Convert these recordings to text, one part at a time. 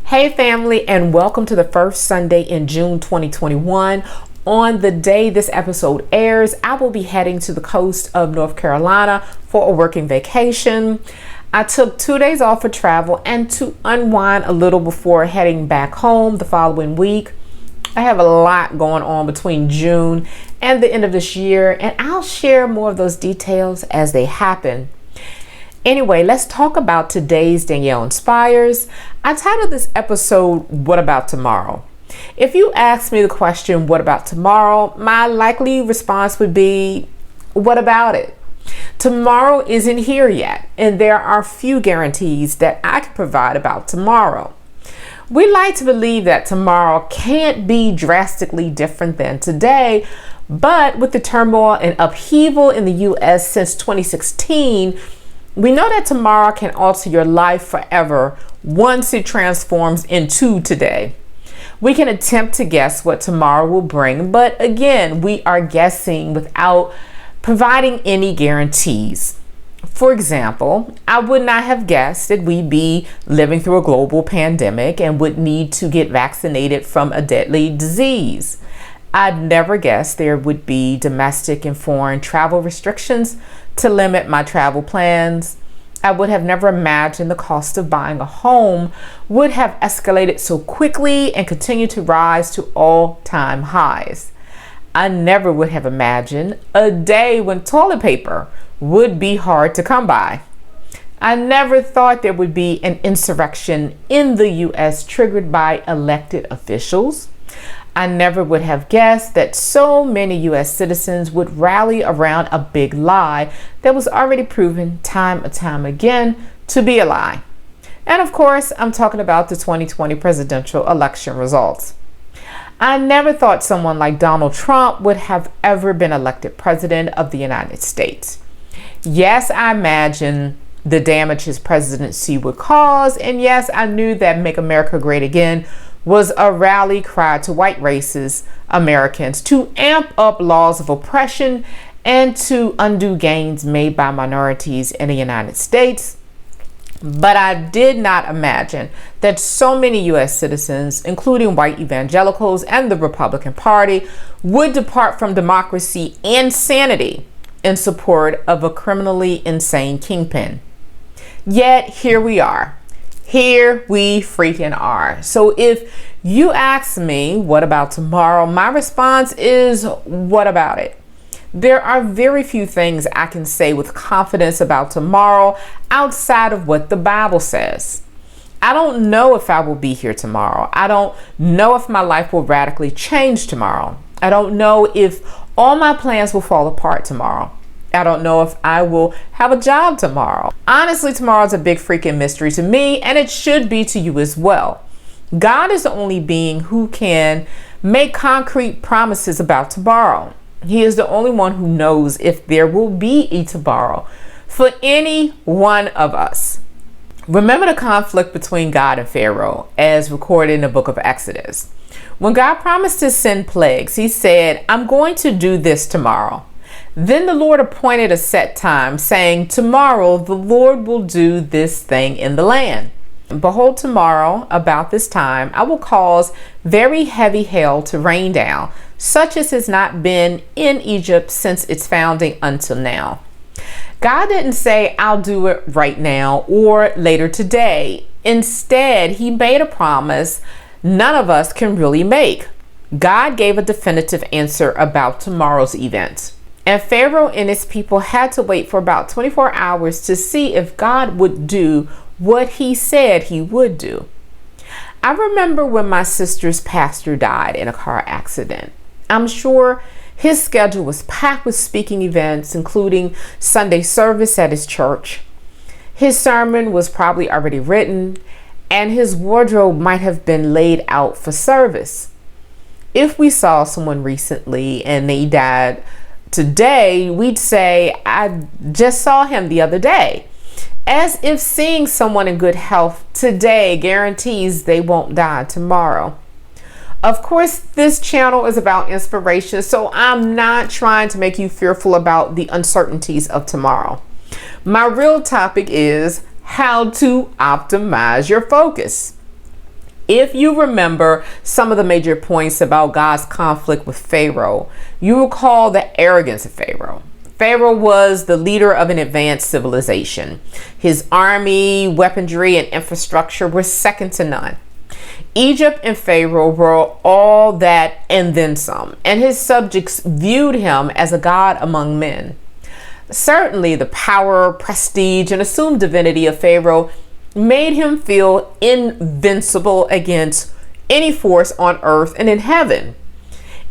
Hey family, and welcome to the first Sunday in June 2021. On the day this episode airs, I will be heading to the coast of North Carolina for a working vacation. I took 2 days off for travel and to unwind a little before heading back home the following week. I have a lot going on between June and the end of this year, and I'll share more of those details as they happen. Anyway, let's talk about today's Danielle Inspires. I titled this episode, What About Tomorrow? If you ask me the question, what about tomorrow? My likely response would be, what about it? Tomorrow isn't here yet, and there are few guarantees that I can provide about tomorrow. We like to believe that tomorrow can't be drastically different than today, but with the turmoil and upheaval in the U.S. since 2016, we know that tomorrow can alter your life forever once it transforms into today. We can attempt to guess what tomorrow will bring, but again, we are guessing without providing any guarantees. For example, I would not have guessed that we'd be living through a global pandemic and would need to get vaccinated from a deadly disease. I'd never guessed there would be domestic and foreign travel restrictions to limit my travel plans. I would have never imagined the cost of buying a home would have escalated so quickly and continued to rise to all-time highs. I never would have imagined a day when toilet paper would be hard to come by. I never thought there would be an insurrection in the U.S. triggered by elected officials. I never would have guessed that so many U.S. citizens would rally around a big lie that was already proven time and time again to be a lie. And of course, I'm talking about the 2020 presidential election results. I never thought someone like Donald Trump would have ever been elected president of the United States. Yes, I imagine the damage his presidency would cause, and yes, I knew that Make America Great Again was a rally cry to white racist Americans to amp up laws of oppression and to undo gains made by minorities in the United States. But I did not imagine that so many U.S. citizens, including white evangelicals and the Republican Party, would depart from democracy and sanity in support of a criminally insane kingpin. Yet here we are. Here we freaking are. So if you ask me, what about tomorrow? My response is, what about it? There are very few things I can say with confidence about tomorrow outside of what the Bible says. I don't know if I will be here tomorrow. I don't know if my life will radically change tomorrow. I don't know if all my plans will fall apart tomorrow. I don't know if I will have a job tomorrow. Honestly, tomorrow is a big freaking mystery to me, and it should be to you as well. God is the only being who can make concrete promises about tomorrow. He is the only one who knows if there will be a tomorrow for any one of us. Remember the conflict between God and Pharaoh as recorded in the book of Exodus. When God promised to send plagues, he said, I'm going to do this tomorrow. Then the Lord appointed a set time, saying, tomorrow the Lord will do this thing in the land. Behold, tomorrow, about this time, I will cause very heavy hail to rain down, such as has not been in Egypt since its founding until now. God didn't say, I'll do it right now or later today. Instead, he made a promise none of us can really make. God gave a definitive answer about tomorrow's events. And Pharaoh and his people had to wait for about 24 hours to see if God would do what he said he would do. I remember when my sister's pastor died in a car accident. I'm sure his schedule was packed with speaking events, including Sunday service at his church. His sermon was probably already written, and his wardrobe might have been laid out for service. If we saw someone recently and they died today, we'd say, I just saw him the other day, as if seeing someone in good health today guarantees they won't die tomorrow. Of course, this channel is about inspiration, so I'm not trying to make you fearful about the uncertainties of tomorrow. My real topic is how to optimize your focus. If you remember some of the major points about God's conflict with Pharaoh, you recall the arrogance of Pharaoh. Pharaoh was the leader of an advanced civilization. His army, weaponry, and infrastructure were second to none. Egypt and Pharaoh were all that and then some, and his subjects viewed him as a god among men. Certainly, the power, prestige, and assumed divinity of Pharaoh made him feel invincible against any force on earth and in heaven.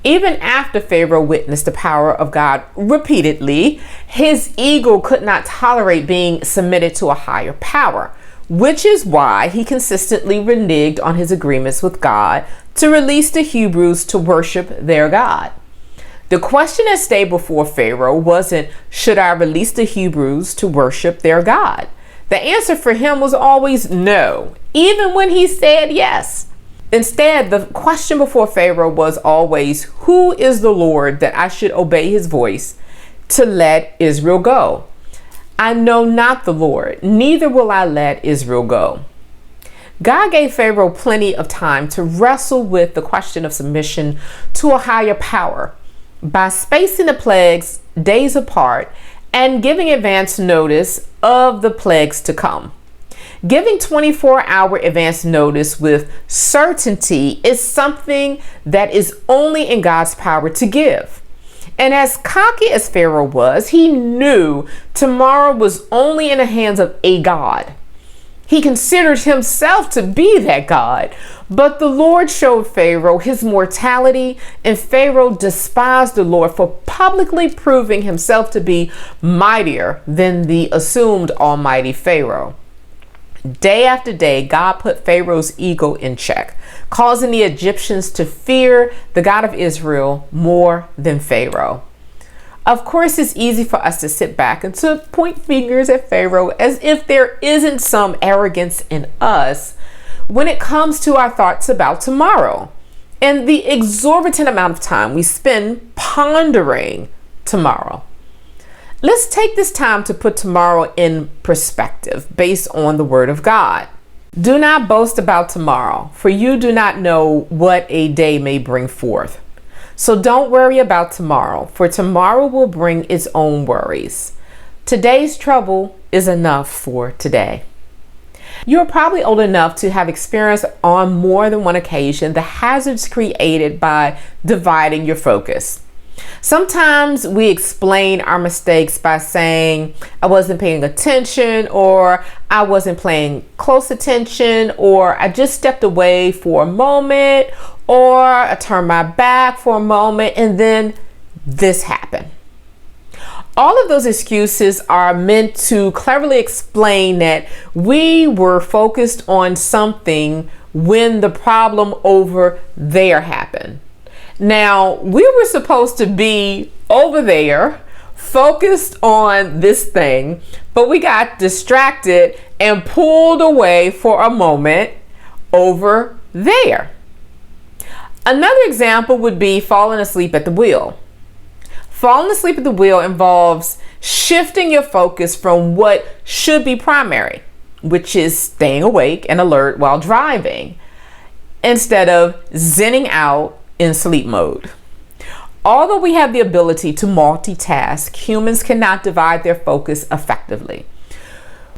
Even after Pharaoh witnessed the power of God repeatedly, his ego could not tolerate being submitted to a higher power, which is why he consistently reneged on his agreements with God to release the Hebrews to worship their God. The question that stayed before Pharaoh wasn't, should I release the Hebrews to worship their God? The answer for him was always no, even when he said yes. Instead, the question before Pharaoh was always, who is the Lord that I should obey his voice to let Israel go? I know not the Lord, neither will I let Israel go. God gave Pharaoh plenty of time to wrestle with the question of submission to a higher power by spacing the plagues days apart and giving advance notice of the plagues to come. Giving 24-hour advance notice with certainty is something that is only in God's power to give. And as cocky as Pharaoh was, he knew tomorrow was only in the hands of a God. He considered himself to be that God, but the Lord showed Pharaoh his mortality, and Pharaoh despised the Lord for publicly proving himself to be mightier than the assumed almighty Pharaoh. Day after day, God put Pharaoh's ego in check, causing the Egyptians to fear the God of Israel more than Pharaoh. Of course, it's easy for us to sit back and to point fingers at Pharaoh as if there isn't some arrogance in us when it comes to our thoughts about tomorrow and the exorbitant amount of time we spend pondering tomorrow. Let's take this time to put tomorrow in perspective based on the Word of God. Do not boast about tomorrow, for you do not know what a day may bring forth. So don't worry about tomorrow, for tomorrow will bring its own worries. Today's trouble is enough for today. You're probably old enough to have experienced on more than one occasion the hazards created by dividing your focus. Sometimes we explain our mistakes by saying, I wasn't paying attention, or I wasn't paying close attention, or I just stepped away for a moment, or I turned my back for a moment, and then this happened. All of those excuses are meant to cleverly explain that we were focused on something when the problem over there happened. Now, we were supposed to be over there focused on this thing, but we got distracted and pulled away for a moment over there. Another example would be falling asleep at the wheel. Falling asleep at the wheel involves shifting your focus from what should be primary, which is staying awake and alert while driving, instead of zenning out in sleep mode. Although we have the ability to multitask, humans cannot divide their focus effectively.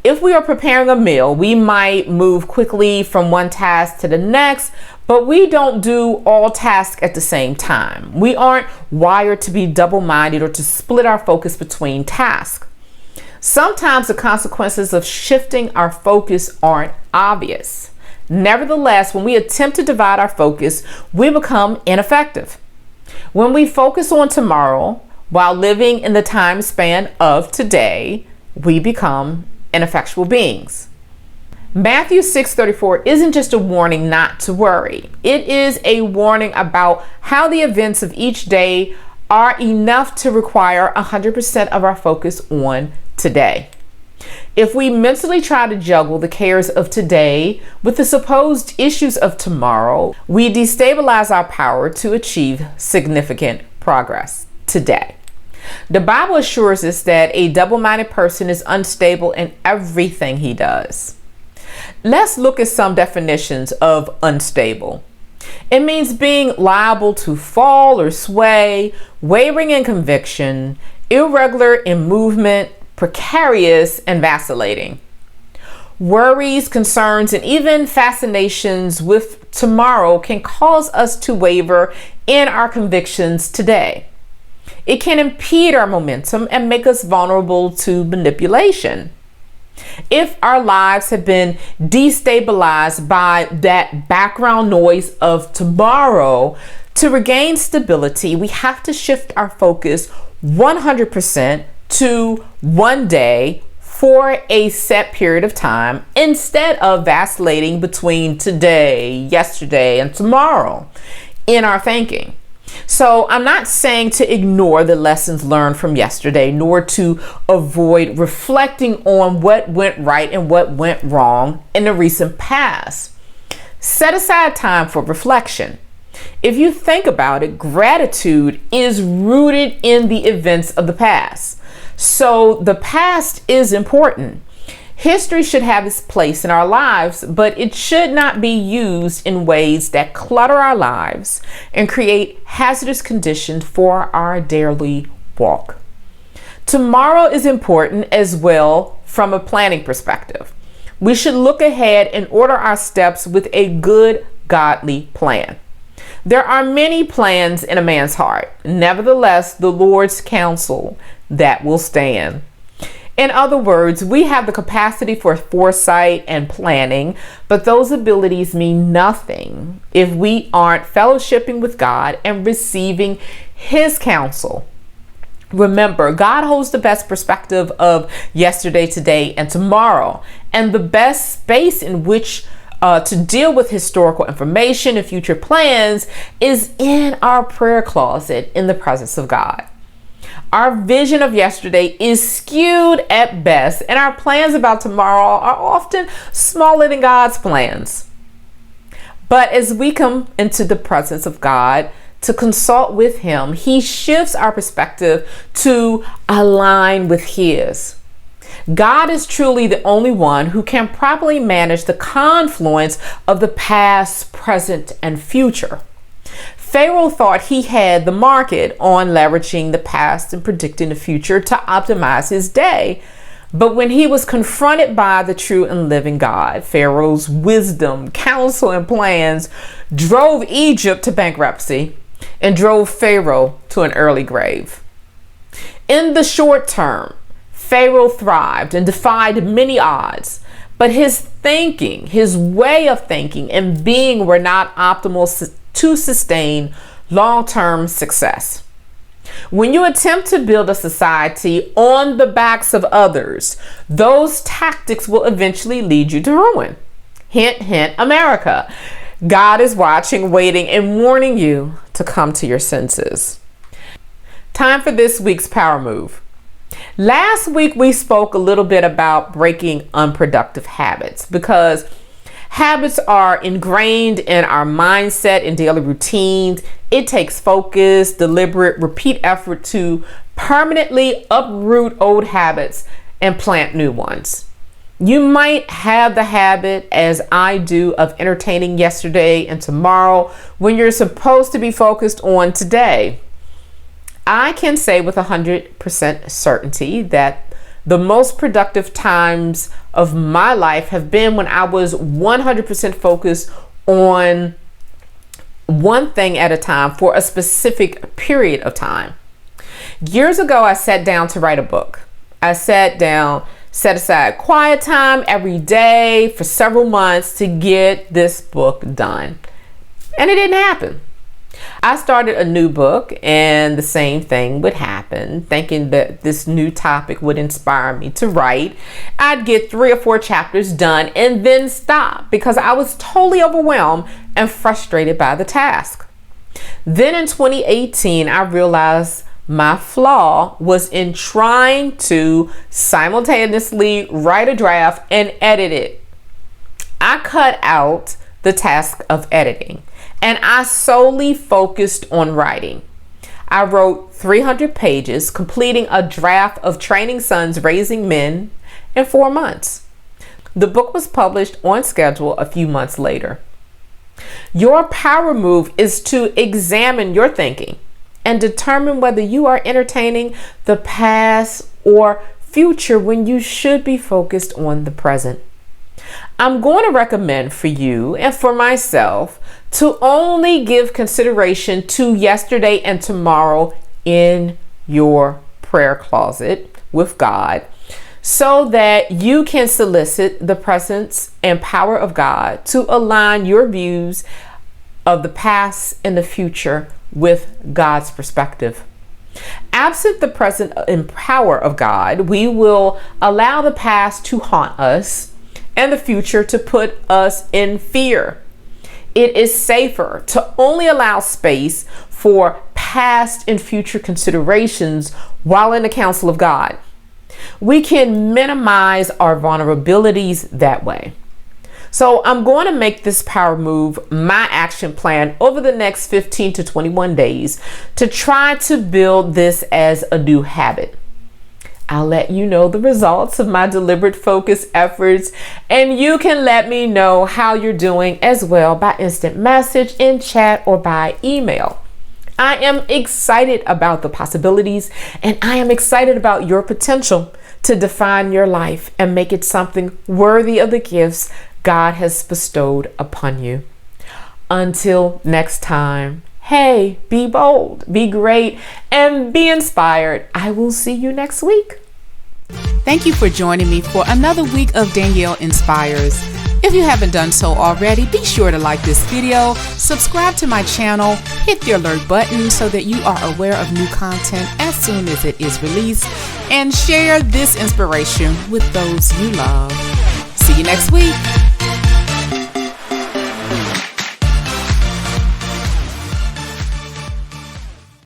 If we are preparing a meal, we might move quickly from one task to the next, but we don't do all tasks at the same time. We aren't wired to be double-minded or to split our focus between tasks. Sometimes the consequences of shifting our focus aren't obvious. Nevertheless, when we attempt to divide our focus, we become ineffective. When we focus on tomorrow while living in the time span of today, we become ineffectual beings. Matthew 6:34 isn't just a warning not to worry. It is a warning about how the events of each day are enough to require 100% of our focus on today. If we mentally try to juggle the cares of today with the supposed issues of tomorrow, we destabilize our power to achieve significant progress today. The Bible assures us that a double-minded person is unstable in everything he does. Let's look at some definitions of unstable. It means being liable to fall or sway, wavering in conviction, irregular in movement, precarious and vacillating. Worries, concerns, and even fascinations with tomorrow can cause us to waver in our convictions today. It can impede our momentum and make us vulnerable to manipulation. If our lives have been destabilized by that background noise of tomorrow, to regain stability, we have to shift our focus 100% to one day for a set period of time instead of vacillating between today, yesterday, and tomorrow in our thinking. So I'm not saying to ignore the lessons learned from yesterday, nor to avoid reflecting on what went right and what went wrong in the recent past. Set aside time for reflection. If you think about it, gratitude is rooted in the events of the past. So the past is important. History should have its place in our lives, but it should not be used in ways that clutter our lives and create hazardous conditions for our daily walk. Tomorrow is important as well from a planning perspective. We should look ahead and order our steps with a good, godly plan. There are many plans in a man's heart. Nevertheless, the Lord's counsel that will stand. In other words, we have the capacity for foresight and planning, but those abilities mean nothing if we aren't fellowshipping with God and receiving His counsel. Remember, God holds the best perspective of yesterday, today, and tomorrow, and the best space in which to deal with historical information and future plans is in our prayer closet in the presence of God. Our vision of yesterday is skewed at best, and our plans about tomorrow are often smaller than God's plans. But as we come into the presence of God to consult with Him, He shifts our perspective to align with His. God is truly the only one who can properly manage the confluence of the past, present, and future. Pharaoh thought he had the market on leveraging the past and predicting the future to optimize his day. But when he was confronted by the true and living God, Pharaoh's wisdom, counsel, and plans drove Egypt to bankruptcy and drove Pharaoh to an early grave. In the short term, Pharaoh thrived and defied many odds, but his thinking, his way of thinking and being were not optimal to sustain long-term success. When you attempt to build a society on the backs of others, those tactics will eventually lead you to ruin. Hint, hint, America. God is watching, waiting, and warning you to come to your senses. Time for this week's power move. Last week we spoke a little bit about breaking unproductive habits because habits are ingrained in our mindset and daily routines. It takes focus, deliberate, repeat effort to permanently uproot old habits and plant new ones. You might have the habit, as I do, of entertaining yesterday and tomorrow when you're supposed to be focused on today. I can say with 100% certainty that the most productive times of my life have been when I was 100% focused on one thing at a time for a specific period of time. Years ago, I sat down to write a book. I sat down, set aside quiet time every day for several months to get this book done. And it didn't happen. I started a new book and the same thing would happen, thinking that this new topic would inspire me to write. I'd get 3 or 4 chapters done and then stop because I was totally overwhelmed and frustrated by the task. Then in 2018, I realized my flaw was in trying to simultaneously write a draft and edit it. I cut out the task of editing and I solely focused on writing. I wrote 300 pages, completing a draft of Training Sons, Raising Men in 4 months. The book was published on schedule a few months later. Your power move is to examine your thinking and determine whether you are entertaining the past or future when you should be focused on the present. I'm going to recommend for you and for myself to only give consideration to yesterday and tomorrow in your prayer closet with God, so that you can solicit the presence and power of God to align your views of the past and the future with God's perspective. Absent the presence and power of God, we will allow the past to haunt us and the future to put us in fear. It is safer to only allow space for past and future considerations while in the counsel of God. We can minimize our vulnerabilities that way. So I'm going to make this power move my action plan over the next 15 to 21 days to try to build this as a new habit. I'll let you know the results of my deliberate focus efforts, and you can let me know how you're doing as well by instant message, in chat, or by email. I am excited about the possibilities, and I am excited about your potential to define your life and make it something worthy of the gifts God has bestowed upon you. Until next time, hey, be bold, be great, and be inspired. I will see you next week. Thank you for joining me for another week of Danielle Inspires. If you haven't done so already, be sure to like this video, subscribe to my channel, hit the alert button so that you are aware of new content as soon as it is released, and share this inspiration with those you love. See you next week.